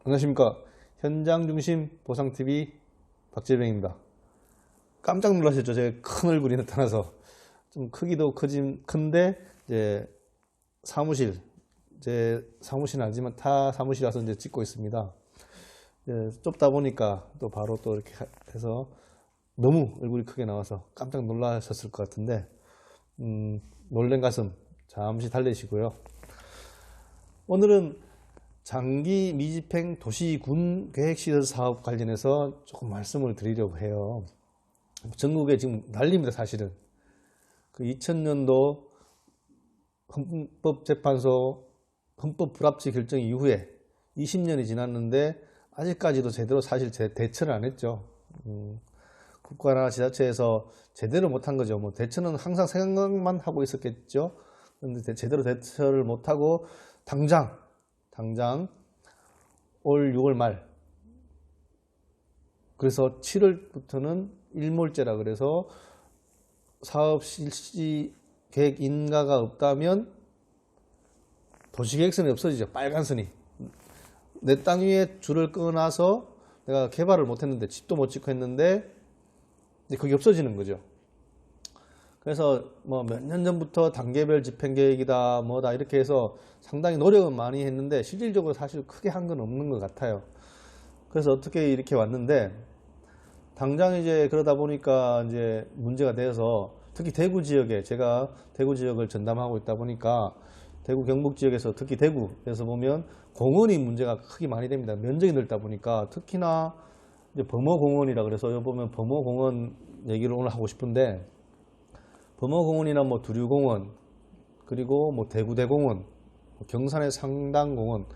안녕하십니까. 현장중심 보상TV 박재병입니다. 깜짝 놀라셨죠? 제 큰 얼굴이 나타나서. 좀 크기도 큰데, 이제 제 사무실은 아니지만 타 사무실 와서 이제 찍고 있습니다. 좁다 보니까 또 바로 또 이렇게 해서 너무 얼굴이 크게 나와서 깜짝 놀라셨을 것 같은데, 놀란 가슴 잠시 달래시고요. 오늘은 장기 미집행 도시군 계획시설 사업 관련해서 조금 말씀을 드리려고 해요. 전국에 지금 난립니다, 사실은. 그 2000년도 헌법재판소 헌법 불합치 결정 이후에 20년이 지났는데 아직까지도 제대로 사실 대처를 안 했죠. 국가나 지자체에서 제대로 못한 거죠. 뭐 대처는 항상 생각만 하고 있었겠죠. 그런데 제대로 대처를 못하고 당장 올 6월 말, 그래서 7월부터는 일몰제라 그래서 사업 실시 계획 인가가 없다면 도시계획선이 없어지죠. 빨간 선이. 내 땅 위에 줄을 끊어서 내가 개발을 못했는데, 집도 못 짓고 했는데 이제 그게 없어지는 거죠. 그래서 뭐 몇 년 전부터 단계별 집행계획이다 뭐다 이렇게 해서 상당히 노력은 많이 했는데 실질적으로 사실 크게 한 건 없는 것 같아요. 그래서 어떻게 이렇게 왔는데, 당장 이제 그러다 보니까 이제 문제가 되어서, 특히 대구 지역에, 제가 대구 지역을 전담하고 있다 보니까 대구 경북 지역에서, 특히 대구에서 보면 공원이 문제가 크게 많이 됩니다. 면적이 넓다 보니까. 특히나 이제 범어공원이라 그래서 여기 보면 범어공원 얘기를 오늘 하고 싶은데, 범어공원이나 뭐 두류공원, 그리고 뭐 대구대공원, 경산의 상당공원,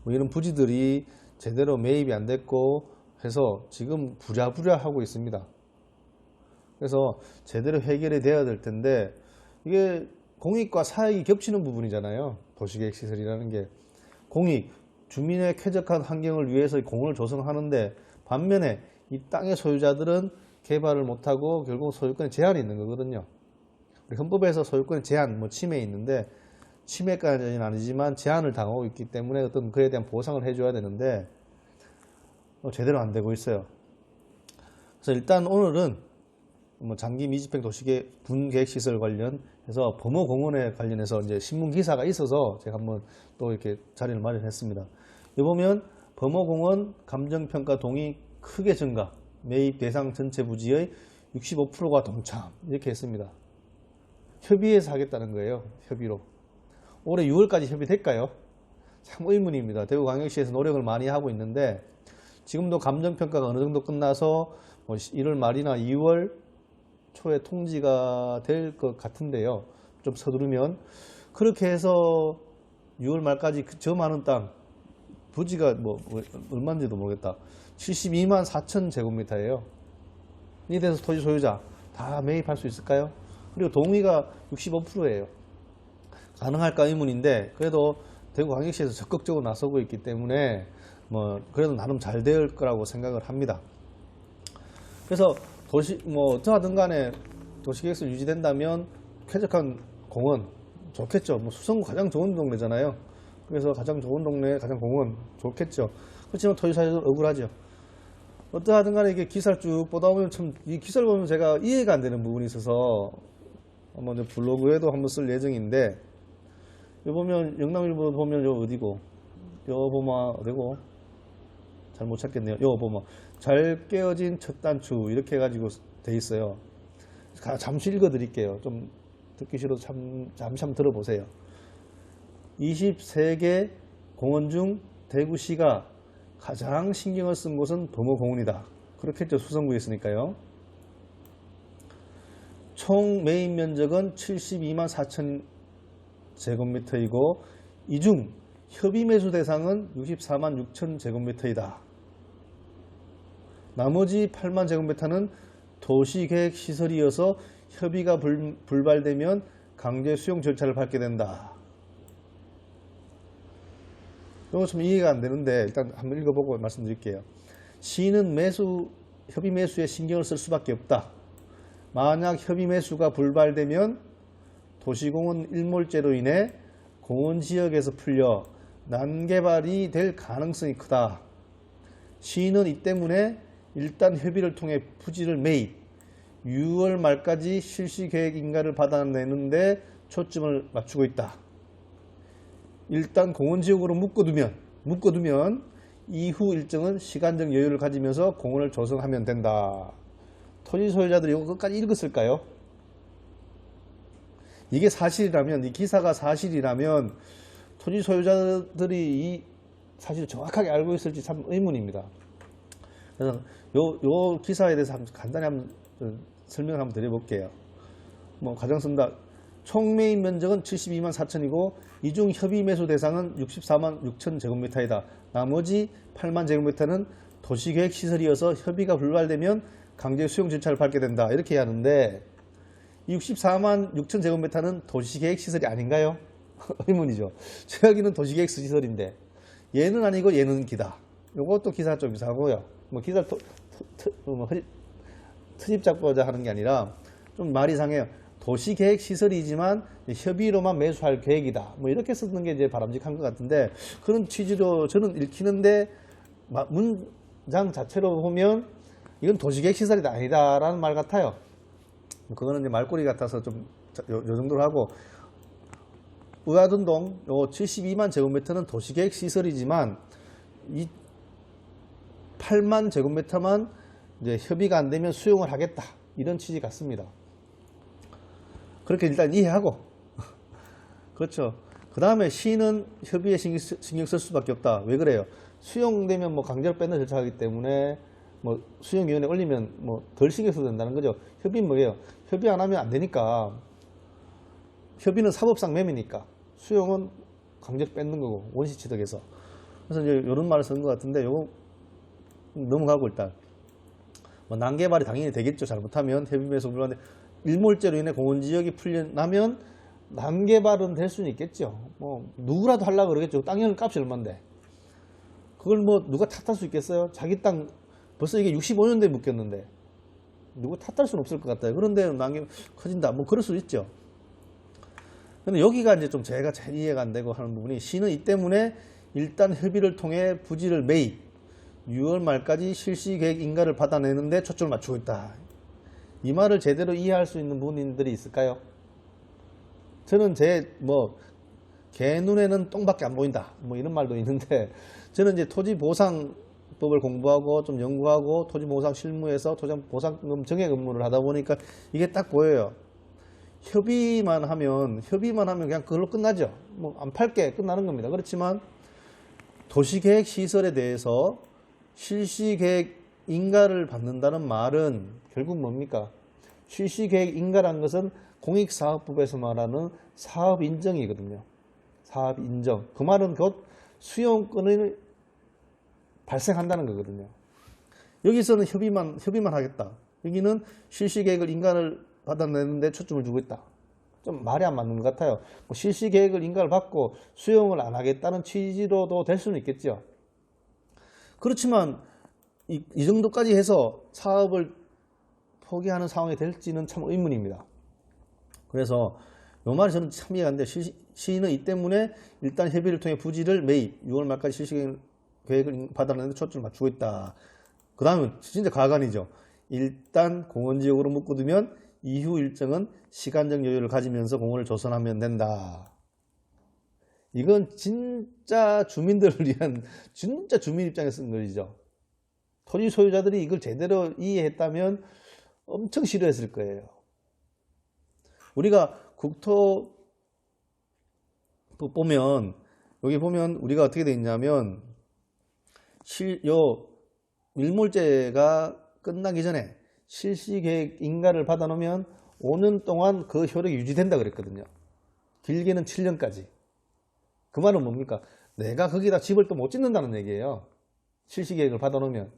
뭐 이런 부지들이 제대로 매입이 안 됐고 해서 지금 부랴부랴 하고 있습니다. 그래서 제대로 해결이 돼야 될 텐데, 이게 공익과 사익이 겹치는 부분이잖아요. 도시계획시설이라는 게. 공익, 주민의 쾌적한 환경을 위해서 공원을 조성하는데, 반면에 이 땅의 소유자들은 개발을 못하고 결국 소유권에 제한이 있는 거거든요. 우리 헌법에서 소유권의 제한, 뭐 침해 있는데, 침해까지는 아니지만 제한을 당하고 있기 때문에 어떤 그에 대한 보상을 해줘야 되는데 제대로 안 되고 있어요. 그래서 일단 오늘은 뭐 장기 미집행 도시군 계획시설 관련해서 범어공원에 관련해서 이제 신문 기사가 있어서 제가 한번 또 이렇게 자리를 마련했습니다. 여기 보면 범어공원 감정평가 동의 크게 증가, 매입 대상 전체 부지의 65%가 동참, 이렇게 했습니다. 협의해서 하겠다는 거예요. 협의로. 올해 6월까지 협의될까요? 참 의문입니다. 대구광역시에서 노력을 많이 하고 있는데, 지금도 감정평가가 어느 정도 끝나서 뭐 1월 말이나 2월 초에 통지가 될 것 같은데요. 좀 서두르면. 그렇게 해서 6월 말까지 저 많은 땅, 부지가 뭐 얼마인지도 모르겠다. 72만 4천 제곱미터예요. 이에 대해서 토지 소유자 다 매입할 수 있을까요? 그리고 동의가 65%예요. 가능할까 의문인데, 그래도 대구광역시에서 적극적으로 나서고 있기 때문에 뭐 그래도 나름 잘 될 거라고 생각을 합니다. 그래서 뭐 어떠하든 간에 도시계획서 유지된다면 쾌적한 공원 좋겠죠. 뭐 수성구 가장 좋은 동네잖아요. 그래서 가장 좋은 동네, 가장 공원 좋겠죠. 그렇지만 토지 사실은 억울하죠. 어떠하든 간에 이게 기사를 쭉 보다 보면 참, 이 기사를 보면 제가 이해가 안 되는 부분이 있어서 한번 블로그에도 한번 쓸 예정인데, 여기 보면 영남일보 보면 요 어디고, 요 보면 어디고, 잘 못 찾겠네요. 요 보면 잘 깨어진 첫 단추 이렇게 해가지고 돼 있어요. 잠시 읽어드릴게요. 좀 듣기 싫어도 잠시 한번 들어보세요. 23개 공원 중 대구시가 가장 신경을 쓴 곳은 범어공원이다. 그렇겠죠. 수성구에 있으니까요. 총 매입 면적은 72만 4천 제곱미터이고, 이 중 협의 매수 대상은 64만 6천 제곱미터이다. 나머지 8만 제곱미터는 도시계획시설이어서 협의가 불발되면 강제 수용 절차를 밟게 된다. 이거 좀 이해가 안 되는데 일단 한번 읽어보고 말씀드릴게요. 시는 협의 매수에 신경을 쓸 수밖에 없다. 만약 협의 매수가 불발되면 도시공원 일몰제로 인해 공원 지역에서 풀려 난개발이 될 가능성이 크다. 시인은 이 때문에 일단 협의를 통해 부지를 매입, 6월 말까지 실시 계획 인가를 받아내는데 초점을 맞추고 있다. 일단 공원 지역으로 묶어두면 이후 일정은 시간적 여유를 가지면서 공원을 조성하면 된다. 토지 소유자들이 이거 끝까지 읽었을까요? 이게 사실이라면, 이 기사가 사실이라면 토지 소유자들이 이 사실을 정확하게 알고 있을지 참 의문입니다. 그래서 요 기사에 대해서 간단히 한번 설명을 한번 드려볼게요. 뭐 가정 쓴다. 총 매입 면적은 72만 4천이고 이 중 협의 매수 대상은 64만 6천 제곱미터이다. 나머지 8만 제곱미터는 도시계획 시설이어서 협의가 불발되면 강제 수용 절차를 밟게 된다. 이렇게 하는데 64만 6천 제곱미터는 도시계획 시설이 아닌가요? 의문이죠. 저기는 도시계획 시설인데 얘는 아니고 얘는 기다. 요것도 기사 좀 이상하고요. 뭐 기사 트집 잡고자 하는 게 아니라 좀 말이 이상해요. 도시계획 시설이지만 협의로만 매수할 계획이다. 뭐 이렇게 쓰는 게 이제 바람직한 것 같은데 그런 취지로 저는 읽히는데 문장 자체로 보면 이건 도시계획 시설이 아니다라는 말 같아요. 그거는 이제 말꼬리 같아서 좀 요 정도로 하고 의아둔동 요 72만 제곱미터는 도시계획 시설이지만 이 8만 제곱미터만 이제 협의가 안 되면 수용을 하겠다. 이런 취지 같습니다. 그렇게 일단 이해하고 그렇죠. 그 다음에 시는 협의에 신경 쓸 수밖에 없다. 왜 그래요? 수용되면 뭐 강제로 뺏는 절차이기 때문에 뭐 수용위원회 올리면 뭐 덜 신경 써도 된다는 거죠. 협의는 뭐예요? 협의 안 하면 안 되니까. 협의는 사법상 매매니까 수용은 강제로 뺏는 거고 원시취득에서. 그래서 이제 이런 말을 쓰는 것 같은데 요거 넘어가고 일단 뭐 난개발이 당연히 되겠죠. 잘못하면 협의 매수 불가인데 일몰제로 인해 공원지역이 풀려나면 난개발은 될 수는 있겠죠. 뭐 누구라도 하려고 그러겠죠. 땅 값이 얼만데 그걸 뭐 누가 탓할 수 있겠어요? 자기 땅 벌써 이게 65년대에 묶였는데 누구 탓할 수는 없을 것 같아요. 그런데 난개 커진다 뭐 그럴 수 있죠. 근데 여기가 이제 좀 제가 잘 이해가 안 되고 하는 부분이 시는 이 때문에 일단 협의를 통해 부지를 매입 6월 말까지 실시 계획 인가를 받아내는데 초점을 맞추고 있다. 이 말을 제대로 이해할 수 있는 분들이 있을까요? 저는 개 눈에는 똥밖에 안 보인다. 뭐 이런 말도 있는데, 저는 이제 토지보상법을 공부하고 좀 연구하고 토지보상 실무에서 토지보상금 정액 업무를 하다 보니까 이게 딱 보여요. 협의만 하면 그냥 그걸로 끝나죠. 뭐 안 팔게 끝나는 겁니다. 그렇지만 도시계획 시설에 대해서 실시계획 인가를 받는다는 말은 결국 뭡니까? 실시계획 인가란 것은 공익사업법에서 말하는 사업인정이거든요. 사업인정. 그 말은 곧 수용권을 발생한다는 거거든요. 여기서는 협의만 하겠다. 여기는 실시계획을 인가를 받아내는데 초점을 두고 있다. 좀 말이 안 맞는 것 같아요. 뭐 실시계획을 인가를 받고 수용을 안 하겠다는 취지로도 될 수는 있겠죠. 그렇지만 이 정도까지 해서 사업을 포기하는 상황이 될지는 참 의문입니다. 그래서 이 말이 저는 참 이해가 안 돼요. 시는 이 때문에 일단 협의를 통해 부지를 매입 6월 말까지 실시 계획을 받아내는데 초점을 맞추고 있다. 그 다음은 진짜 가관이죠. 일단 공원지역으로 묶어두면 이후 일정은 시간적 여유를 가지면서 공원을 조성하면 된다. 이건 진짜 주민들을 위한 진짜 주민 입장에서 쓴 글이죠. 토지 소유자들이 이걸 제대로 이해했다면 엄청 싫어했을 거예요. 우리가 국토법 보면 여기 보면 우리가 어떻게 되어 있냐면 일몰제가 끝나기 전에 실시계획 인가를 받아놓으면 5년 동안 그 효력이 유지된다 그랬거든요. 길게는 7년까지. 그 말은 뭡니까? 내가 거기다 집을 또 못 짓는다는 얘기예요. 실시계획을 받아놓으면.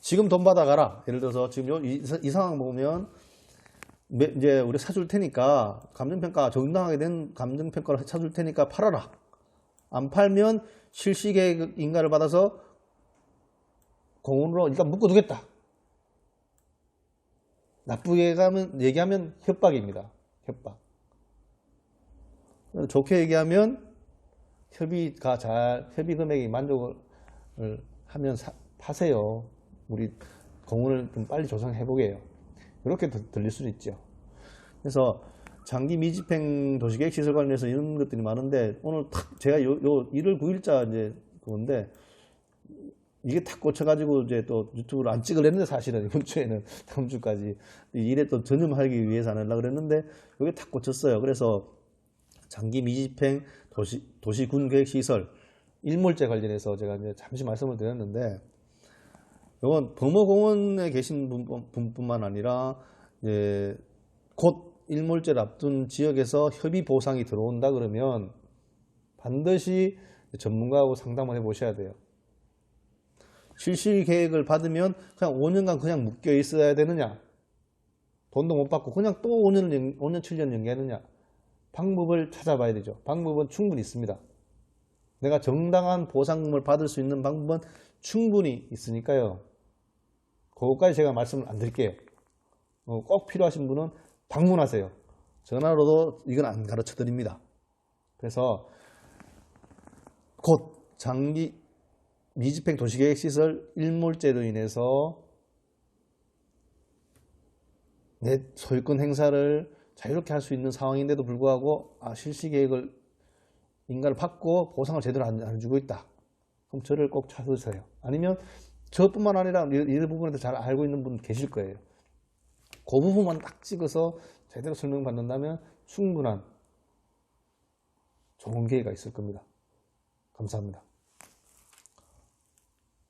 지금 돈 받아가라. 예를 들어서 지금 이 상황 보면 이제 우리 사줄 테니까 감정평가 정당하게 된 감정평가를 사줄 테니까 팔아라. 안 팔면 실시계획 인가를 받아서 공원으로 일단 묶어두겠다. 나쁘게 얘기하면 협박입니다. 협박. 좋게 얘기하면 협의 금액이 만족을 하면 파세요. 우리 공원을 좀 빨리 조성해 보게요. 이렇게 들릴 수도 있죠. 그래서 장기 미집행 도시계획 시설 관련해서 이런 것들이 많은데 오늘 탁 제가 요 1월 9일자 이제 그건데 이게 탁 꽂혀가지고 이제 또 유튜브를 안 찍으려는데 사실은 이번 주에는 다음 주까지 이 일에 또 전념하기 위해서 안 하려고 그랬는데 이게 탁 꽂혔어요. 그래서 장기 미집행 도시군 계획 시설 일몰제 관련해서 제가 이제 잠시 말씀을 드렸는데 이건 범어공원에 계신 분뿐만 아니라 이제 곧 일몰제를 앞둔 지역에서 협의 보상이 들어온다 그러면 반드시 전문가하고 상담을 해 보셔야 돼요. 실시 계획을 받으면 그냥 5년간 그냥 묶여 있어야 되느냐? 돈도 못 받고 그냥 또 5년, 7년 연기하느냐? 방법을 찾아봐야 되죠. 방법은 충분히 있습니다. 내가 정당한 보상금을 받을 수 있는 방법은 충분히 있으니까요. 그것까지 제가 말씀을 안 드릴게요. 꼭 필요하신 분은 방문하세요. 전화로도 이건 안 가르쳐 드립니다. 그래서 곧 장기 미집행 도시계획시설 일몰제로 인해서 내 소유권 행사를 자유롭게 할 수 있는 상황인데도 불구하고 실시계획을 인가를 받고 보상을 제대로 안 해주고 있다. 그럼 저를 꼭 찾으세요. 아니면 저뿐만 아니라 이 부분에도 잘 알고 있는 분 계실 거예요. 그 부분만 딱 찍어서 제대로 설명받는다면 충분한 좋은 기회가 있을 겁니다. 감사합니다.